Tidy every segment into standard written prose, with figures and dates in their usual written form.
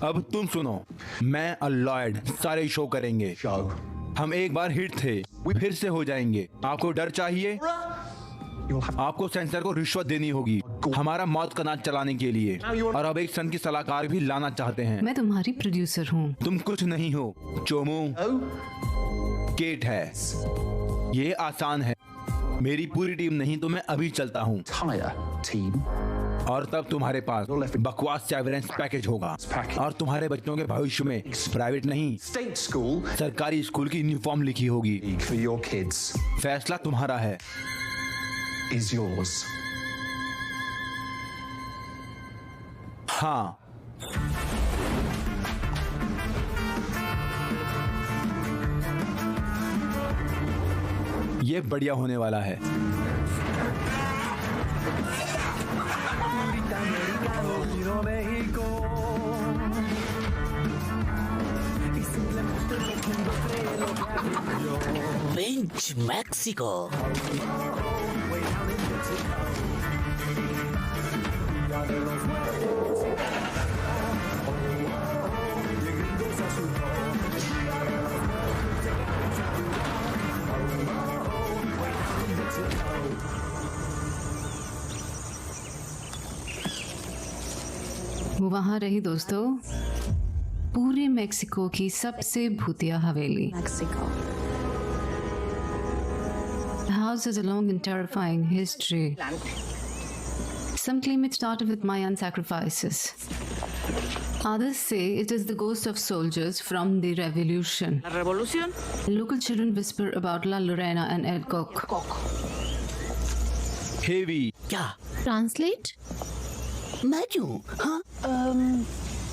अब तुम सुनो, मैं और लॉयड सारे शो करेंगे। हम एक बार हिट थे, फिर से हो जाएंगे। आपको डर चाहिए? आपको सेंसर को रिश्वत देनी होगी हमारा मौत का नाच चलाने के लिए, और अब एक सन की सलाहकार भी लाना चाहते हैं। मैं तुम्हारी प्रोड्यूसर हूँ। तुम कुछ नहीं हो चोमू, केट है। ये आसान है। मेरी पूरी टीम नहीं तो मैं अभी चलता हूँ। और तब तुम्हारे पास बकवास सेवरेंस पैकेज होगा, और तुम्हारे बच्चों के भविष्य में प्राइवेट नहीं सरकारी स्कूल की यूनिफॉर्म लिखी होगी। फैसला तुम्हारा है। हाँ, ये बढ़िया होने वाला है। Bench Mexico. वहाँ रही दोस्तों पूरे मेक्सिको की सबसे भूतिया हवेली। The house has a long and terrifying history. Some claim it started with Mayan sacrifices. Others say it is the ghost of soldiers from the revolution. La revolución? Local children whisper about La Lorena and El Coq. Heavy क्या? Translate? मैं क्यों? हाँ?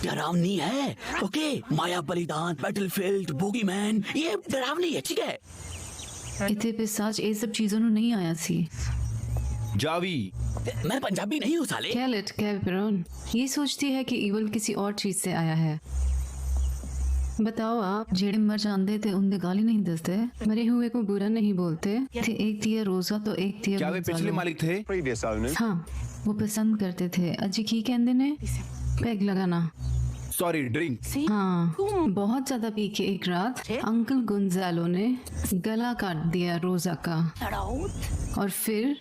डरावनी है। Okay, माया बलिदान, battlefield, bogeyman, ये डरावनी है, ठीक है? इतने पिशाच ये सब चीजों ਨੂੰ नहीं आया सी। जावी, मैं पंजाबी नहीं हूँ साले। कैलेट कैपरॉन ये सोचती है कि ईवल किसी और चीज से आया है। बताओ आप, जेड़े मर जाते थे उनके गाली नहीं दसते, मरे हुए को बुरा नहीं बोलते थे। एक दिया रोजा तो एक दिया क्या वे पिछले मालिक थे? हाँ, वो पसंद करते थे। अजी की कहते ने पैग लगाना। Sorry, drink. हाँ, बहुत ज्यादा पी के एक रात अंकल गुंजालो ने गला काट दिया रोजा का, और फिर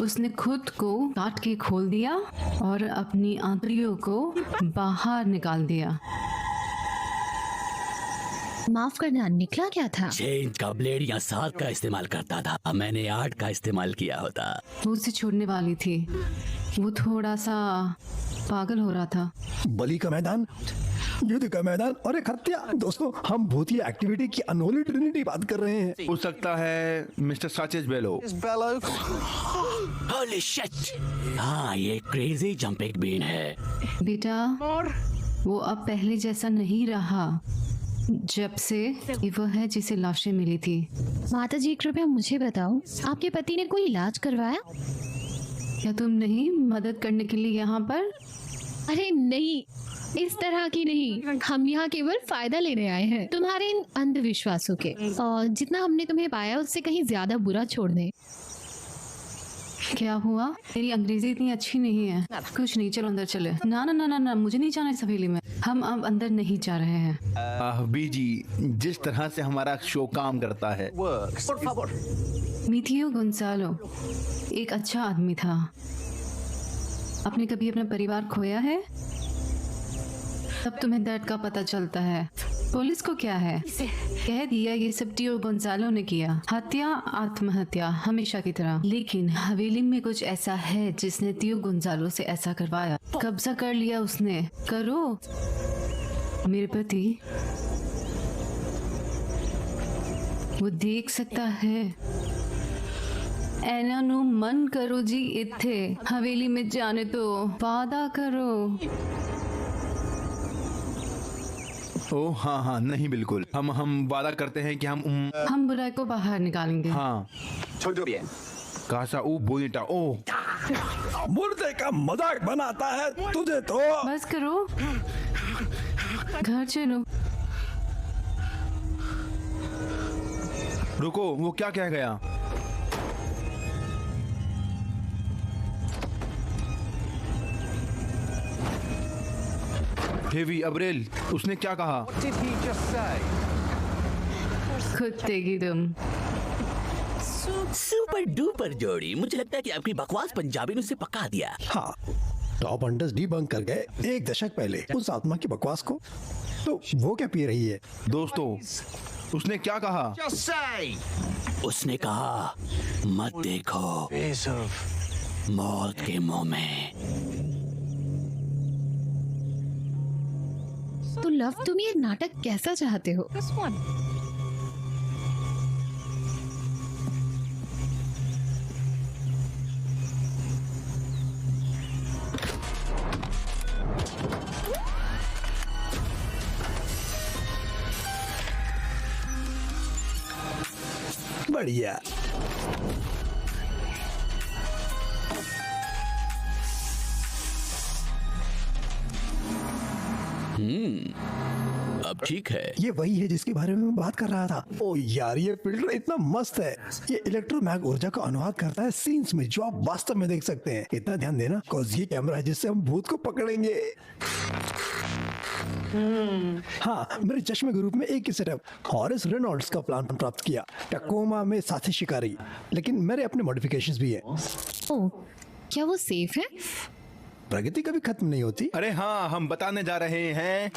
उसने खुद को काट के खोल दिया और अपनी आंतड़ियों को बाहर निकाल दिया। माफ करना, निकला क्या था? चेंज का ब्लेड या साथ का इस्तेमाल करता था, मैंने आर्ट का इस्तेमाल किया होता। वो उसे छोड़ने वाली थी, वो थोड़ा सा पागल हो रहा था। बलि का मैदान, युद्ध का मैदान और एक हत्या। दोस्तों, हम भूतिया एक्टिविटी की अनहोली ट्रिनिटी बात कर रहे हैं। हो सकता है मिस्टर साचेज बेलो। Holy shit! हाँ, ये क्रेजी जंपिंग बीन है। बेटा, वो अब पहले जैसा नहीं रहा जब से वो है जिसे लाशें मिली थी। माता जी, कृपया मुझे बताओ, आपके पति ने कोई इलाज करवाया? क्या तुम नहीं मदद करने के लिए यहाँ पर? अरे नहीं, इस तरह की नहीं। हम यहाँ केवल फायदा लेने आए हैं तुम्हारे इन अंधविश्वासों के, और जितना हमने तुम्हें पाया उससे कहीं ज्यादा बुरा छोड़ दे। क्या हुआ? मेरी अंग्रेजी इतनी अच्छी नहीं है। कुछ नहीं, चलो अंदर चले। ना ना ना ना ना, मुझे नहीं जाना इस हवेली में। हम अब अंदर नहीं जा रहे हैं। बीजी, जिस तरह से हमारा शो काम करता है। मिथियो गोंसालो एक अच्छा आदमी था। आपने कभी अपना परिवार खोया है? तब तुम्हें दर्द का पता चलता है। पुलिस को क्या है, कह दिया ये सब टियो गोंसालो ने किया। हत्या, आत्महत्या, हमेशा की तरह। लेकिन हवेली में कुछ ऐसा है जिसने टियो गोंसालो से ऐसा करवाया। कब्जा कर लिया उसने। करो मेरे पति, वो देख सकता है। एना नु मन करो जी, इत्थे हवेली में जाने तो वादा करो। ओह हाँ हाँ, नहीं बिल्कुल। हम वादा करते हैं कि हम बुराई को बाहर निकालेंगे। हाँ। कासा ऊ बोनिटा। ओह, मुर्दे का मजाक बनाता है तुझे तो। बस करो, घर चलो। रुको, वो क्या कह गया? हेवी अब्रेल, उसने क्या कहा? कुत्ते की तुम। सुपर डुपर जोड़ी। मुझे लगता है कि आपकी बकवास पंजाबी ने उसे पका दिया। हाँ, टॉप हंटर्स डीबंक कर गए 1 दशक पहले उस आत्मा की बकवास को। तो वो क्या पी रही है? दोस्तों, उसने क्या कहा? उसने कहा मत देखो मौत के मुंह में। तो लव, तुम ये नाटक कैसा चाहते हो? बढ़िया। अब ठीक है। ये वही है जिसके बारे में मैं बात कर रहा था। ओ यार, ये फिल्टर इतना मस्त है। ये इलेक्ट्रोमैग ऊर्जा का अनुवाद करता है सीन्स में, जो आप वास्तव में देख सकते हैं। इतना ध्यान देना, कॉज ये कैमरा है जिससे हम भूत को पकड़ेंगे। हाँ, मेरे चश्मे के रूप में एक ही सेटअप हॉरिस रेनॉल्ड्स का प्लान प्राप्त किया, टकोमा में साथी शिकारी। लेकिन मेरे अपने मॉडिफिकेशंस भी है। ओह, क्या वो सेफ है? प्रगति कभी खत्म नहीं होती। अरे हाँ, हम बताने जा रहे हैं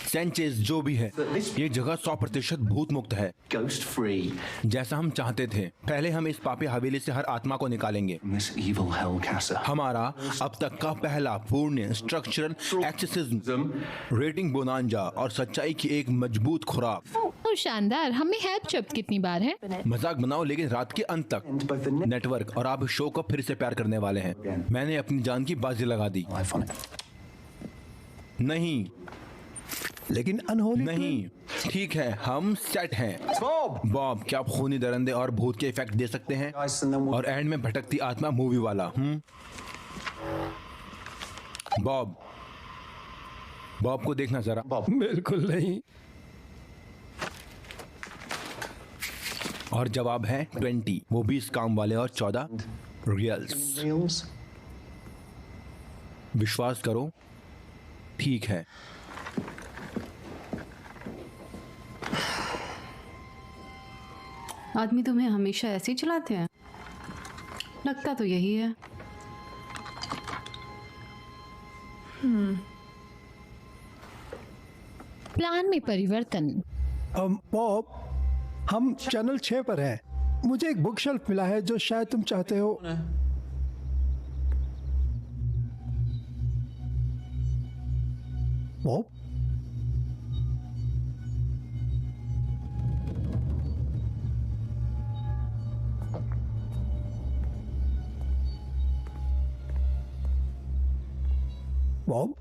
सेंचेस जो भी है, ये जगह 100% भूत मुक्त है, Ghost free जैसा हम चाहते थे। पहले हम इस पापी हवेली से हर आत्मा को निकालेंगे। in this evil hell casa. हमारा अब तक का पहला पूर्ण स्ट्रक्चरल एक्सेसिज्म, रेटिंग बोनांजा और सच्चाई की एक मजबूत खुराक। ओह शानदार। हमें हेल्प शब्द कितनी बार है? मजाक बनाओ, लेकिन रात के अंत तक नेटवर्क और आप शो को फिर से प्यार करने वाले हैं। मैंने अपनी जान की बाजी लगा दी। Life on it. नहीं लेकिन अनहोली नहीं, ठीक है, हम सेट हैं। बॉब, क्या आप खूनी दरिंदे और भूत के इफेक्ट दे सकते हैं? और एंड में भटकती आत्मा मूवी वाला। बॉब को देखना जरा। बिल्कुल नहीं। और जवाब है 20, वो 20 काम वाले और 14 रियल्स। Reels? विश्वास करो, ठीक है। आदमी तुम्हें हमेशा ऐसे ही चलाते हैं? लगता तो यही है। प्लान में परिवर्तन। बॉब, हम चैनल 6 पर हैं। मुझे एक बुक शेल्फ मिला है जो शायद तुम चाहते हो। बॉब, बॉब,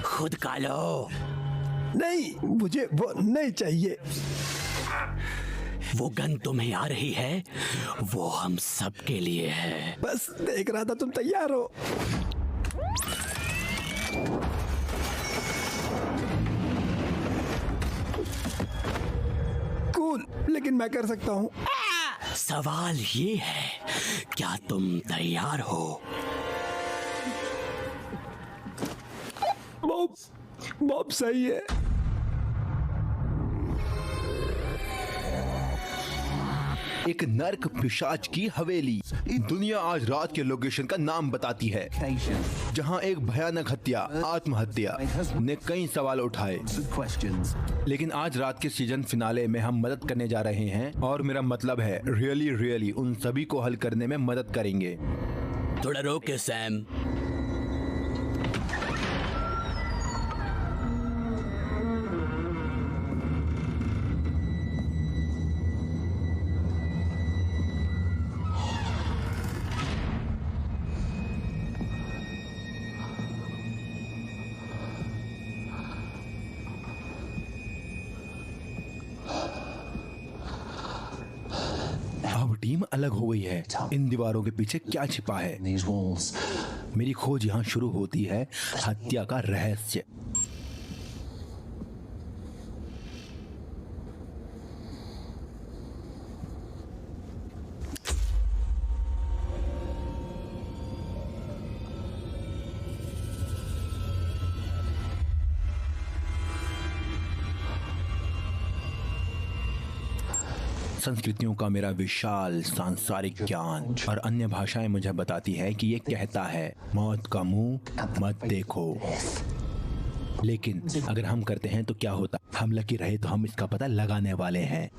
खुद का लो। नहीं, मुझे वो नहीं चाहिए। वो गन तुम्हें आ रही है, वो हम सब के लिए है। बस देख रहा था तुम तैयार हो। कूल, लेकिन मैं कर सकता हूँ। सवाल ये है, क्या तुम तैयार हो? बॉब सही है। एक नर्क पिशाच की हवेली। दुनिया आज रात के लोकेशन का नाम बताती है, जहां एक भयानक हत्या, आत्महत्या ने कई सवाल उठाए। Questions. लेकिन आज रात के सीजन फिनाले में हम मदद करने जा रहे हैं, और मेरा मतलब है रियली उन सभी को हल करने में मदद करेंगे। थोड़ा रोके सैम। अब टीम अलग हो गई है। इन दीवारों के पीछे क्या छिपा है? These walls. मेरी खोज यहाँ शुरू होती है, हत्या का रहस्य। संस्कृतियों का मेरा विशाल सांसारिक ज्ञान और अन्य भाषाएं मुझे बताती है कि ये कहता है मौत का मुंह मत देखो। लेकिन अगर हम करते हैं तो क्या होता? हम लकी रहे तो हम इसका पता लगाने वाले हैं।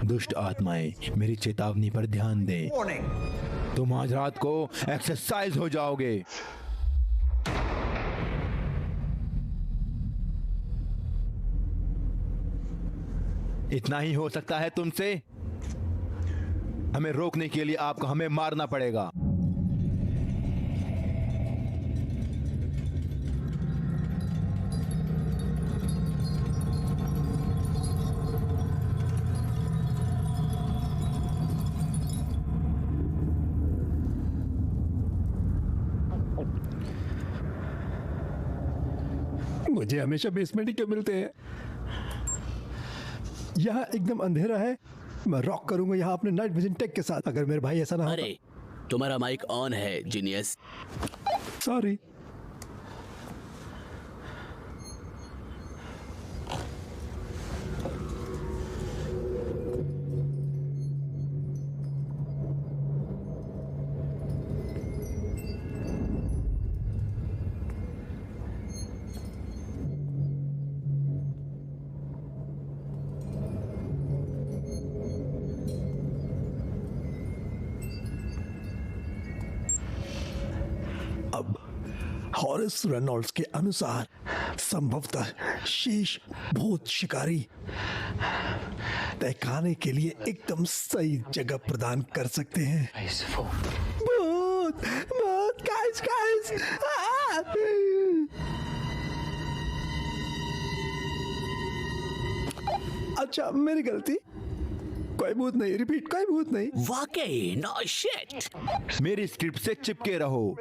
दुष्ट आत्माएं मेरी चेतावनी पर ध्यान दें। तुम आज रात को एक्सरसाइज हो जाओगे। इतना ही हो सकता है तुमसे। हमें रोकने के लिए आपको हमें मारना पड़ेगा। मुझे हमेशा बेसमेंट ही क्यों मिलते हैं? यहाँ एकदम अंधेरा है। मैं रॉक करूंगा यहाँ अपने नाइट विजन टेक के साथ। अगर मेरे भाई ऐसा ना अरे तुम्हारा माइक ऑन है जीनियस। सॉरी। अब हॉरिस रेनॉल्ड्स के अनुसार संभवतः शेष भूत शिकारी तहखाने के लिए एकदम सही जगह प्रदान कर सकते हैं। भूत भूत गाइस गाइस। अच्छा मेरी गलती। कोई भूत नहीं। रिपीट, कोई भूत नहीं। वाकई नो शिट। मेरी स्क्रिप्ट से चिपके रहो।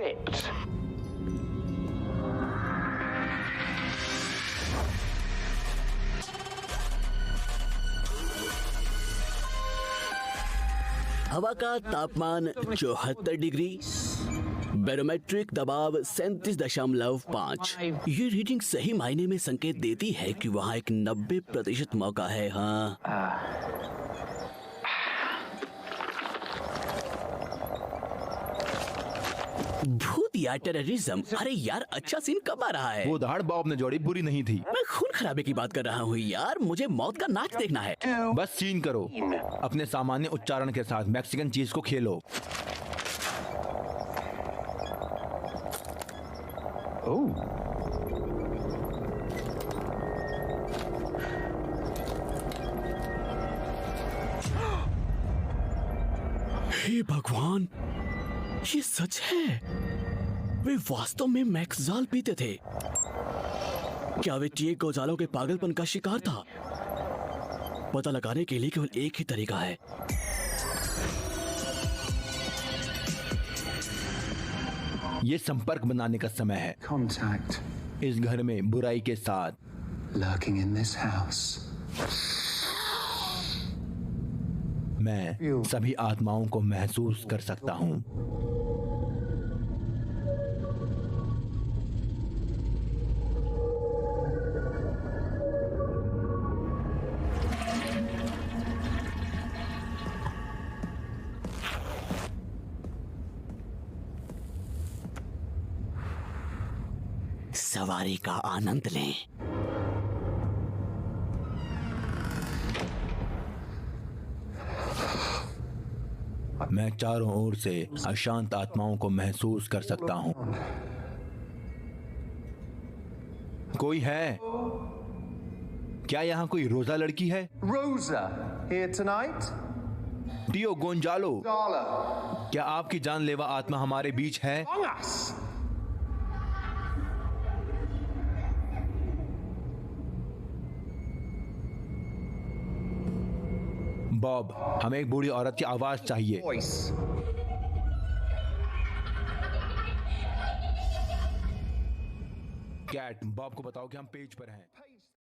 हवा का तापमान 74 डिग्री, बैरोमेट्रिक दबाव 37.5। ये रीडिंग सही मायने में संकेत देती है कि वहाँ एक 90% मौका है। हाँ भूत या टेररिज्म। अरे यार अच्छा सीन कब आ रहा है? वो दहाड़ बॉब ने जोड़ी बुरी नहीं थी। मैं खून खराबे की बात कर रहा हूँ यार। मुझे मौत का नाच देखना है। बस सीन करो। अपने सामान्य उच्चारण के साथ मैक्सिकन चीज को खेलो। हे भगवान, ये सच है। वे वास्तव में मैक्सजाल पीते थे। क्या वे टीए गोजालो के पागलपन का शिकार था? पता लगाने के लिए केवल एक ही तरीका है। ये संपर्क बनाने का समय है। Contact इस घर में बुराई के साथ। lurking in this house. मैं सभी आत्माओं को महसूस कर सकता हूँ। सवारी का आनंद लें। मैं चारों ओर से अशांत आत्माओं को महसूस कर सकता हूँ। कोई है? क्या यहाँ कोई रोजा लड़की है? Rosa here tonight? Dio Gonzalo, Gala. क्या आपकी जानलेवा आत्मा हमारे बीच है? Among us. बॉब, हमें एक बूढ़ी औरत की आवाज चाहिए। Voice. कैट, बॉब को बताओ कि हम पेज पर हैं।